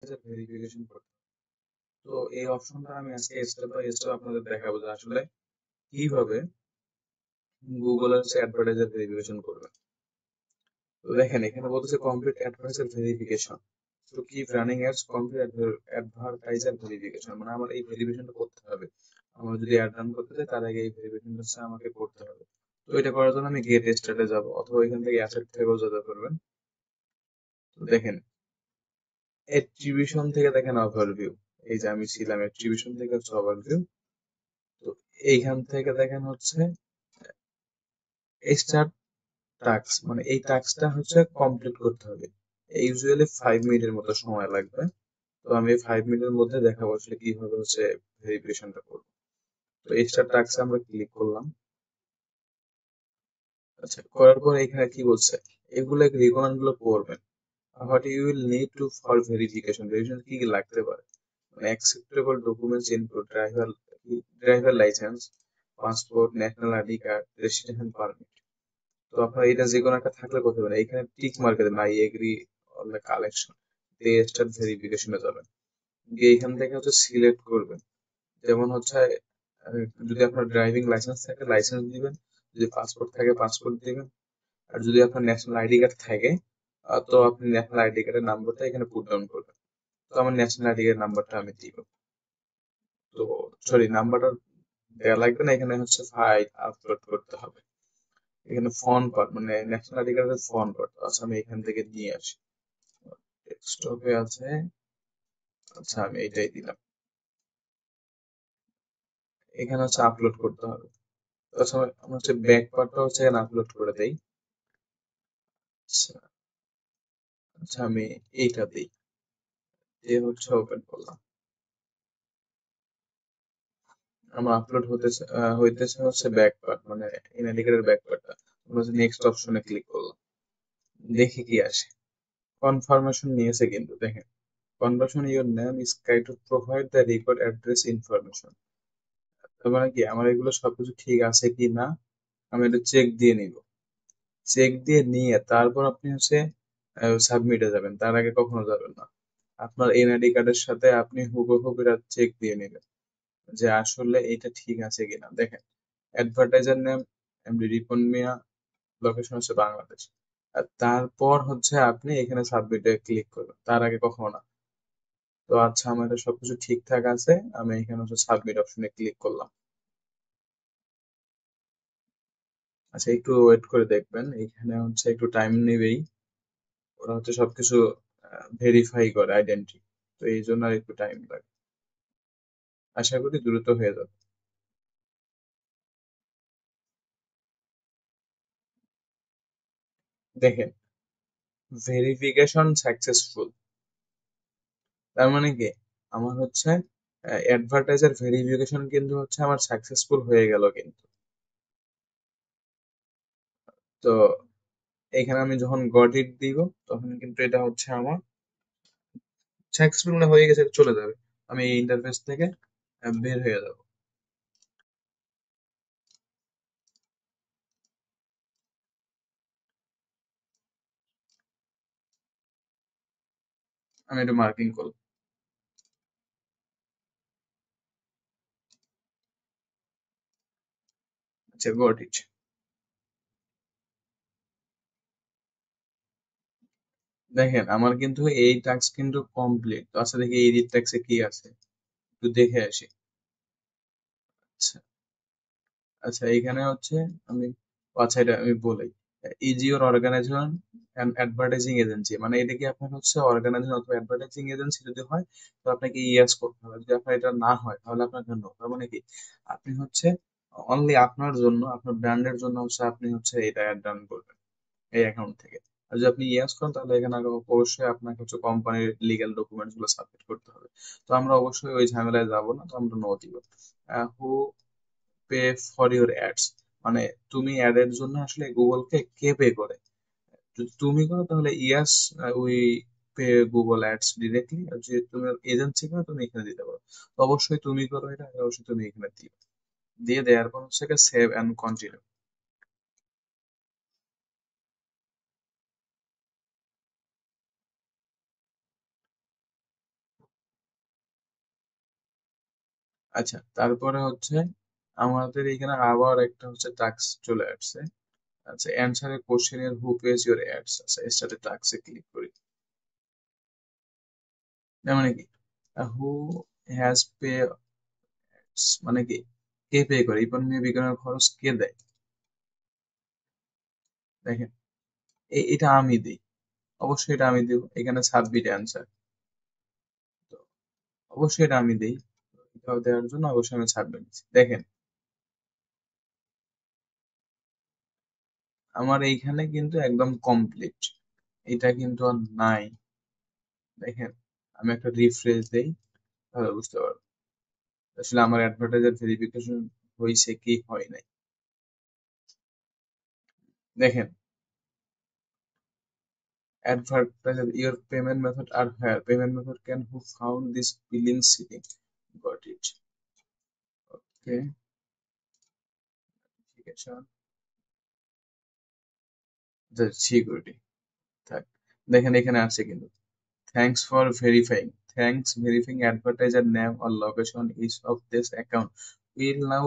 Advertiser verification করতে হবে। তো এই অপশনটা আমি আজকে স্টেপ বাই স্টেপ আপনাদের দেখাবো যে আসলে কিভাবে গুগল হচ্ছে অ্যাডভার্টাইজার ভেরিফিকেশন করবে। তো দেখেন এখানে বলতেছে কমপ্লিট অ্যাডভার্টাইজার ভেরিফিকেশন, তো keep running ads complete advertiser verification, মানে আমার এই ভেরিফিকেশনটা করতে হবে। আমার যদি অ্যাড রান করতে চাই তার আগে এই ভেরিফিকেশনটা আমাকে করতে হবে। তো এটা করার জন্য আমি গেট স্টার্টে যাব, অথবা এখান থেকে অ্যাসেট থেকেও যেতে পারবেন। তো দেখেন অ্যাট্রিবিউশন থেকে দেখেন ওভারভিউ, এই যে আমি ছিলাম অ্যাট্রিবিউশন থেকে হচ্ছে ওভারভিউ। তো এইখান থেকে দেখেন হচ্ছে স্টার্ট টাস্ক, মানে এই টাস্কটা হচ্ছে কমপ্লিট করতে হবে। ইউজুয়ালি 5 মিনিটের মতো সময় লাগবে। তো আমি এই 5 মিনিটের মধ্যে দেখাবো আসলে কিভাবে হচ্ছে ভেরিফিকেশনটা করবো। তো স্টার্ট টাস্কে আমরা ক্লিক করলাম। আচ্ছা, করার পর এখানে কি বলছে, এগুলো রিকমেন্ড গুলো পড়বেন। What you will need to for verification, verification কি কি লাগতে পারে, মানে acceptable documents include driver license, passport, national ID card, registration permit. তো আপনার এটা যে কোনো একটা থাকলে করতে পারেন, এখানে টিক মার্ক দেবেন I agree on the collection, দিয়ে স্টার্ট ভেরিফিকেশনে যাবেন। গিয়ে এখান থেকে হচ্ছে সিলেক্ট করবেন, যেমন হচ্ছে যদি আপনার ড্রাইভিং লাইসেন্স থাকে লাইসেন্স দিবেন, যদি পাসপোর্ট থাকে পাসপোর্ট দিবেন, আর যদি আপনার ন্যাশনাল আইডি কার্ড থাকে তো আপনি ন্যাশনাল আইডি কার্ডের নাম্বারটা এখানে পুট ডাউন করবেন। তো আমার ন্যাশনাল আইডি কার্ডের নাম্বারটা আমি দিব। তো সরি, নাম্বারটা দেওয়া লাগবে না, এখানে হচ্ছে ফাইল আপলোড করতে হবে। এখানে ফোন পার্ট মানে ন্যাশনাল আইডি কার্ডের ফোন পার্ট, আচ্ছা আমি এখান থেকে নিয়ে আসি, ডেস্কটপে আছে। আচ্ছা আমি এটাই দিলাম, এখানে হচ্ছে আপলোড করতে হবে। আচ্ছা আমরা হচ্ছে ব্যাক পার্টটা হচ্ছে এখানে আপলোড করে দেই। আচ্ছা আচ্ছা আমি এইটা দিই, দিয়ে হচ্ছে ওপেন করলাম। আমার আপলোড হইতেছে হচ্ছে ব্যাক পার্ট মানে ইন্ডিকেটর ব্যাক পার্টটা। আমরা হচ্ছে নেক্সট অপশনে ক্লিক করলাম, দেখি কি আসে। কনফার্মেশন নিয়েছে কিন্তু দেখেন, confirmation your name is kind to provide the record address information. তার মানে কি আমার এগুলো সবকিছু ঠিক আছে কি না আমি এটা চেক দিয়ে নিব। চেক দিয়ে নিয়ে তারপর আপনি হচ্ছে সাবমিটে যাবেন, তার আগে কখনো যাবেন না। আপনার এনআইডি কার্ডের সাথে আপনি হুবহু এটা চেক দিয়ে নেবেন যে আসলে এটা ঠিক আছে কিনা। দেখেন অ্যাডভার্টাইজার নেম এমডি রিপন মিয়া, লোকেশন হচ্ছে বাংলাদেশ। আর তারপর হচ্ছে আপনি এখানে সাবমিটে ক্লিক করবেন, তার আগে কখনো না। তো আচ্ছা আমার এটা সবকিছু ঠিকঠাক আছে, আমি এখানে হচ্ছে সাবমিট অপশনে ক্লিক করলাম। আচ্ছা একটু ওয়েট করে দেখবেন, এখানে হচ্ছে একটু টাইম নেবেই, ওরা হচ্ছে সবকিছু ভেরিফাই করে আইডেন্টি, তো এই জন্য আর একটু টাইম লাগে। আশা করি দ্রুত হয়ে যাবে। দেখেন ভেরিফিকেশন সাকসেসফুল, তার মানে কি আমার হচ্ছে অ্যাডভার্টাইজার ভেরিফিকেশন কিন্তু হচ্ছে আমার সাকসেসফুল হয়ে গেল কিন্তু। তো এখানে আমি যখন গট ইট দিব তখন কিন্তু এটা হচ্ছে আমার সাকসেসফুল মানে হয়ে গেছে, চলে যাবে। আমি এই ইন্টারফেস থেকে বের হয়ে যাব। আমি এটা মার্কিং করলাম। আচ্ছা গট ইট। দেখেন আমার কিন্তু এই টাস্ক কিন্তু কমপ্লিট। আচ্ছা দেখি এই টাস্কে কি আছে, একটু দেখে আসি। আচ্ছা আচ্ছা এখানে হচ্ছে আমি, আচ্ছা এটা আমি বলি, is your organization and advertising agency, মানে এটা কি আপনার হচ্ছে অর্গানাইজেশন অথবা অ্যাডভার্টাইজিং এজেন্সি যদি হয় তো আপনাকে ইয়েস করতে হবে, যদি আপনার এটা না হয় তাহলে আপনাকে নো। তার মানে কি আপনি হচ্ছে অনলি আপনার জন্য আপনার ব্র্যান্ডের জন্য হচ্ছে আপনি হচ্ছে এটা অ্যাড রান করবেন এই অ্যাকাউন্ট থেকে। আর যদি আপনি ইয়েস করেন তাহলে এখানে অবশ্যই আপনাকে হচ্ছে কোম্পানির লিগ্যাল ডকুমেন্টস গুলো সাবমিট করতে হবে। তো আমরা অবশ্যই ওই ঝামেলায় যাবো না, তো আমরা নো দিব। হু পে ফর ইউর অ্যাডস, মানে তুমি অ্যাড এর জন্য আসলে গুগলকে কে পে করে। যদি তুমি করো তাহলে yes we pay Google ads directly, আর যদি তুমি এজেন্সি করো তুমি এখানে দিতে পারো। তো অবশ্যই তুমি করো এটা, অবশ্যই তুমি এখানে দিও। দিয়ে দেওয়ার পর হচ্ছে সেভ অ্যান্ড কন্টিনিউ। আচ্ছা, তারপরে হচ্ছে আমাদের এখানে আবার একটা হচ্ছে টাস্ক চলে আসছে। আচ্ছা, অ্যান্সার এ কোশ্চেন এর হু পেজ ইউর অ্যাডস। আচ্ছা, এর সাথে টাস্কে ক্লিক করি। তার মানে কি, হু হ্যাজ পে, মানে কি, কে পে করে, ইকোনমি নিয়ে বিজ্ঞানের খরচ কে দেয়? দেখেন, এটা আমি দিই, অবশ্যই এটা আমি দিব, এখানে সাবমিট অ্যান্সার, তো অবশ্যই এটা আমি দিই, এটাও দেওয়ার জন্য অবশ্যই আমি সাবমিট দিচ্ছি। দেখেন, আমার এইখানে কিন্তু একদম কমপ্লিট, এটা কিন্তু আর নাই। দেখেন, আমি একটা রিফ্রেশ দেই, তাহলে বুঝতে পারবো আসলে আমার অ্যাডভার্টাইজার ভেরিফিকেশন হয়েছে কি হয় নাই। দেখেন, advertiser your payment method are here, payment method can who found this billing setting, got it, okay, notification, the security, থাক। দেখেন এখানে আছে কিন্তু, thanks for verifying, thanks verifying advertiser name or location is of this account will now